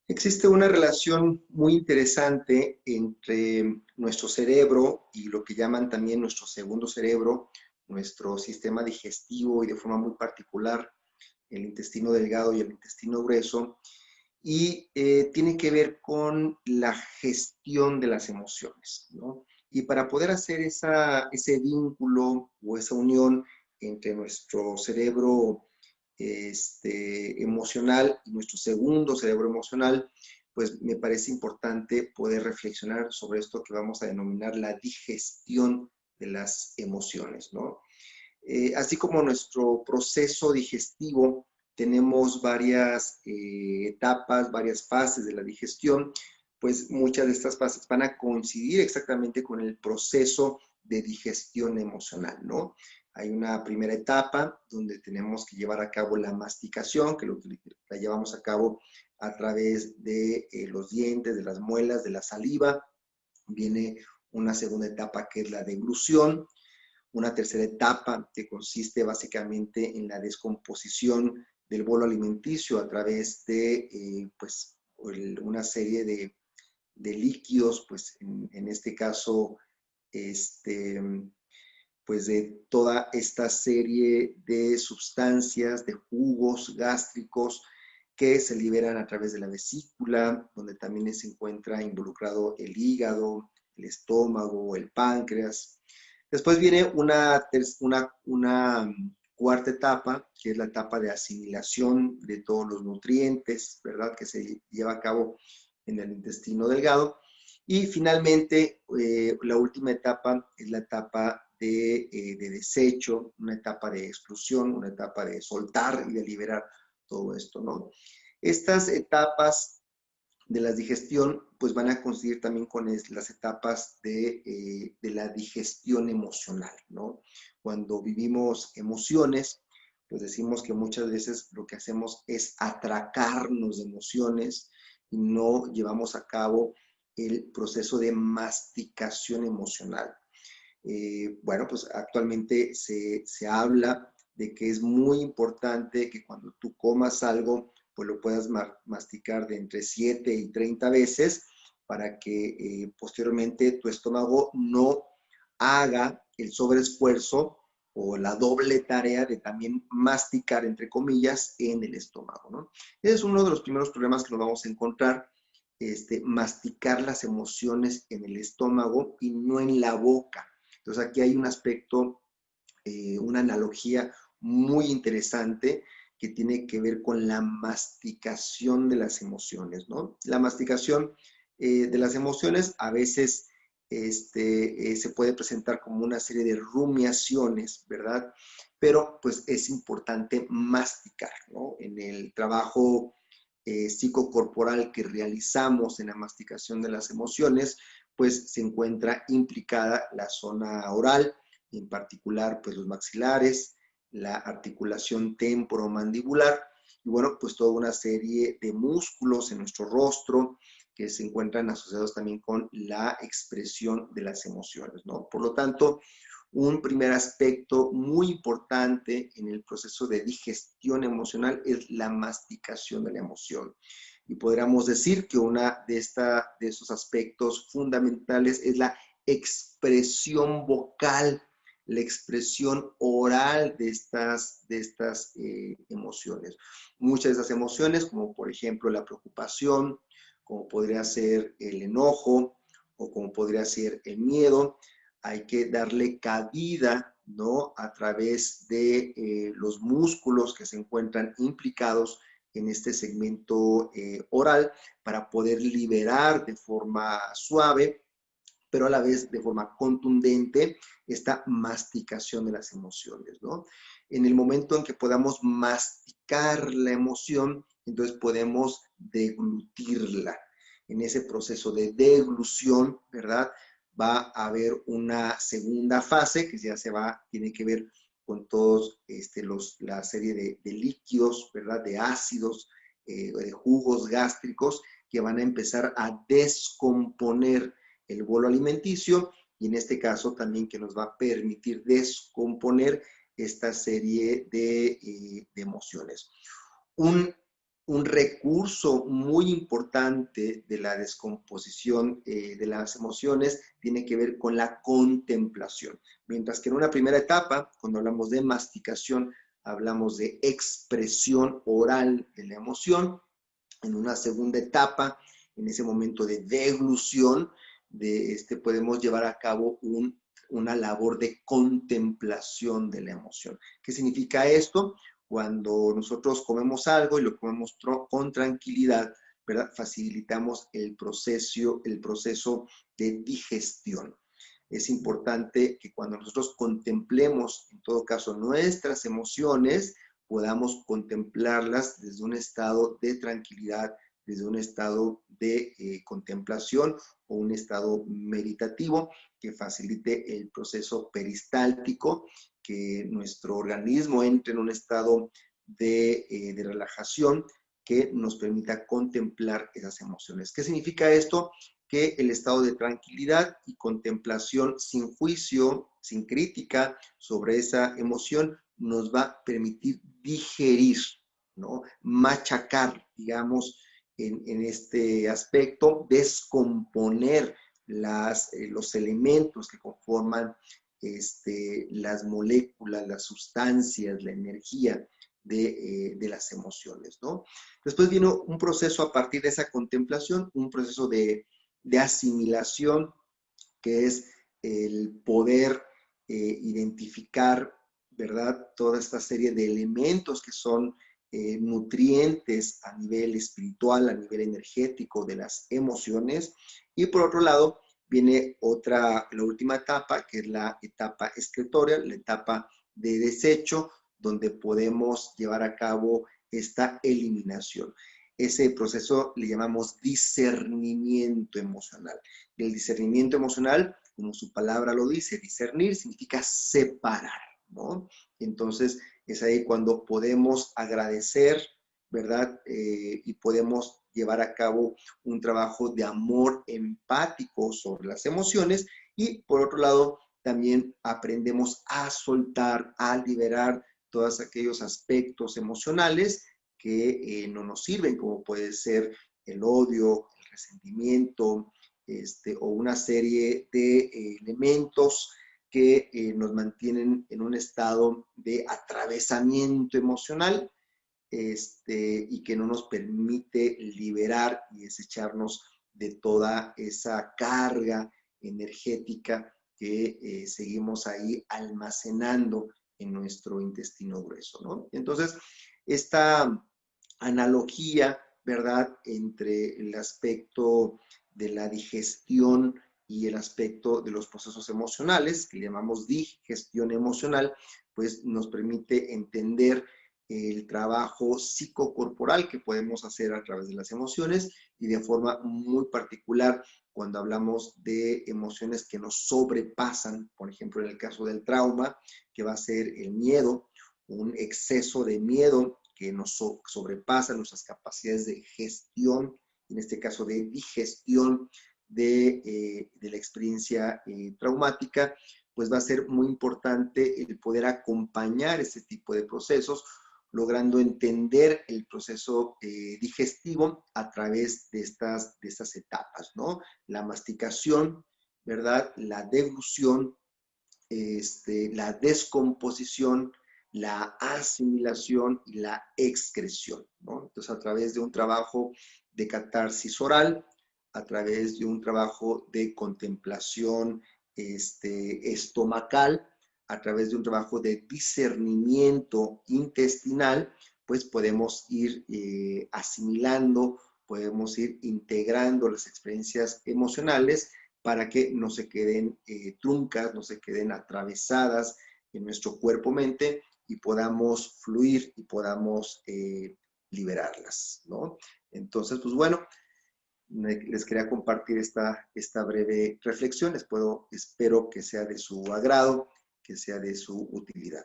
Existe una relación muy interesante entre nuestro cerebro y lo que llaman también nuestro segundo cerebro, nuestro sistema digestivo y de forma muy particular el intestino delgado y el intestino grueso, y tiene que ver con la gestión de las emociones, ¿no? Y para poder hacer ese vínculo o esa unión entre nuestro cerebro emocional y nuestro segundo cerebro emocional, pues me parece importante poder reflexionar sobre esto que vamos a denominar la digestión de las emociones, ¿no? Así como nuestro proceso digestivo, tenemos varias etapas, varias fases de la digestión, pues muchas de estas fases van a coincidir exactamente con el proceso de digestión emocional, ¿no? Hay una primera etapa donde tenemos que llevar a cabo la masticación, que la llevamos a cabo a través de los dientes, de las muelas, de la saliva. Viene una segunda etapa que es la deglución, una tercera etapa que consiste básicamente en la descomposición del bolo alimenticio a través de pues, una serie de líquidos, pues en este caso, este, pues de toda esta serie de sustancias, de jugos gástricos que se liberan a través de la vesícula, donde también se encuentra involucrado el hígado, el estómago, el páncreas. Después viene una cuarta etapa, que es la etapa de asimilación de todos los nutrientes, ¿verdad? Que se lleva a cabo en el intestino delgado. Y finalmente, la última etapa es la etapa de desecho, una etapa de exclusión, una etapa de soltar y de liberar todo esto, ¿no? Estas etapas de la digestión, pues van a coincidir también con las etapas de la digestión emocional, ¿no? Cuando vivimos emociones, pues decimos que muchas veces lo que hacemos es atracarnos de emociones y no llevamos a cabo el proceso de masticación emocional. Bueno, pues actualmente se habla de que es muy importante que cuando tú comas algo, pues lo puedas masticar de entre 7 y 30 veces para que posteriormente tu estómago no haga el sobreesfuerzo o la doble tarea de también masticar, entre comillas, en el estómago, ¿no? Ese es uno de los primeros problemas que nos vamos a encontrar, masticar las emociones en el estómago y no en la boca. Entonces aquí hay un aspecto, una analogía muy interesante que tiene que ver con la masticación de las emociones, ¿no? La masticación de las emociones a veces se puede presentar como una serie de rumiaciones, ¿verdad? Pero pues es importante masticar, ¿no? En el trabajo psicocorporal que realizamos en la masticación de las emociones, pues se encuentra implicada la zona oral, en particular pues los maxilares, la articulación temporomandibular y bueno, pues toda una serie de músculos en nuestro rostro que se encuentran asociados también con la expresión de las emociones, ¿no? Por lo tanto, un primer aspecto muy importante en el proceso de digestión emocional es la masticación de la emoción. Y podríamos decir que una de esos aspectos fundamentales es la expresión vocal, la expresión oral de estas emociones. Muchas de esas emociones, como por ejemplo la preocupación, como podría ser el enojo o como podría ser el miedo, hay que darle cabida, ¿no? A través de los músculos que se encuentran implicados en este segmento oral para poder liberar de forma suave, pero a la vez de forma contundente, esta masticación de las emociones, ¿no? En el momento en que podamos masticar la emoción, entonces podemos deglutirla. En ese proceso de deglución, ¿verdad? Va a haber una segunda fase que ya tiene que ver con todos la serie de líquidos, ¿verdad? De ácidos, de jugos gástricos que van a empezar a descomponer el bolo alimenticio y en este caso también que nos va a permitir descomponer esta serie de emociones. Un un recurso muy importante de la descomposición de las emociones tiene que ver con la contemplación. Mientras que en una primera etapa, cuando hablamos de masticación, hablamos de expresión oral de la emoción. En una segunda etapa, en ese momento de deglución, podemos llevar a cabo una labor de contemplación de la emoción. ¿Qué significa esto? Cuando nosotros comemos algo y lo comemos con tranquilidad, ¿verdad? Facilitamos el proceso de digestión. Es importante que cuando nosotros contemplemos, en todo caso, nuestras emociones, podamos contemplarlas desde un estado de tranquilidad, desde un estado de contemplación o un estado meditativo que facilite el proceso peristáltico, que nuestro organismo entre en un estado de relajación que nos permita contemplar esas emociones. ¿Qué significa esto? Que el estado de tranquilidad y contemplación sin juicio, sin crítica sobre esa emoción, nos va a permitir digerir, ¿no? Machacar, digamos, en este aspecto, descomponer los elementos que conforman las moléculas, las sustancias, la energía de las emociones, ¿no? Después viene un proceso a partir de esa contemplación, un proceso de asimilación, que es el poder identificar, ¿verdad? Toda esta serie de elementos que son nutrientes a nivel espiritual, a nivel energético de las emociones. Y por otro lado, viene la última etapa, que es la etapa excretoria, la etapa de desecho, donde podemos llevar a cabo esta eliminación. Ese proceso le llamamos discernimiento emocional. El discernimiento emocional, como su palabra lo dice, discernir significa separar, ¿no? Entonces, es ahí cuando podemos agradecer, ¿verdad? Y podemos llevar a cabo un trabajo de amor empático sobre las emociones y, por otro lado, también aprendemos a soltar, a liberar todos aquellos aspectos emocionales que no nos sirven, como puede ser el odio, el resentimiento, o una serie de elementos que nos mantienen en un estado de atravesamiento emocional y que no nos permite liberar y desecharnos de toda esa carga energética que seguimos ahí almacenando en nuestro intestino grueso, ¿no? Entonces, esta analogía, ¿verdad?, entre el aspecto de la digestión y el aspecto de los procesos emocionales, que llamamos digestión emocional, pues nos permite entender el trabajo psicocorporal que podemos hacer a través de las emociones y de forma muy particular cuando hablamos de emociones que nos sobrepasan, por ejemplo, en el caso del trauma, que va a ser el miedo, un exceso de miedo que nos sobrepasa nuestras capacidades de gestión, en este caso de digestión de la experiencia traumática, pues va a ser muy importante el poder acompañar este tipo de procesos, logrando entender el proceso digestivo a través de estas etapas, ¿no? La masticación, ¿verdad? La deglución, la descomposición, la asimilación y la excreción, ¿no? Entonces, a través de un trabajo de catarsis oral, a través de un trabajo de contemplación estomacal, a través de un trabajo de discernimiento intestinal, pues podemos ir asimilando, podemos ir integrando las experiencias emocionales para que no se queden truncas, no se queden atravesadas en nuestro cuerpo-mente y podamos fluir y podamos liberarlas, ¿no? Entonces, pues bueno, les quería compartir esta breve reflexión. Espero que sea de su agrado, que sea de su utilidad.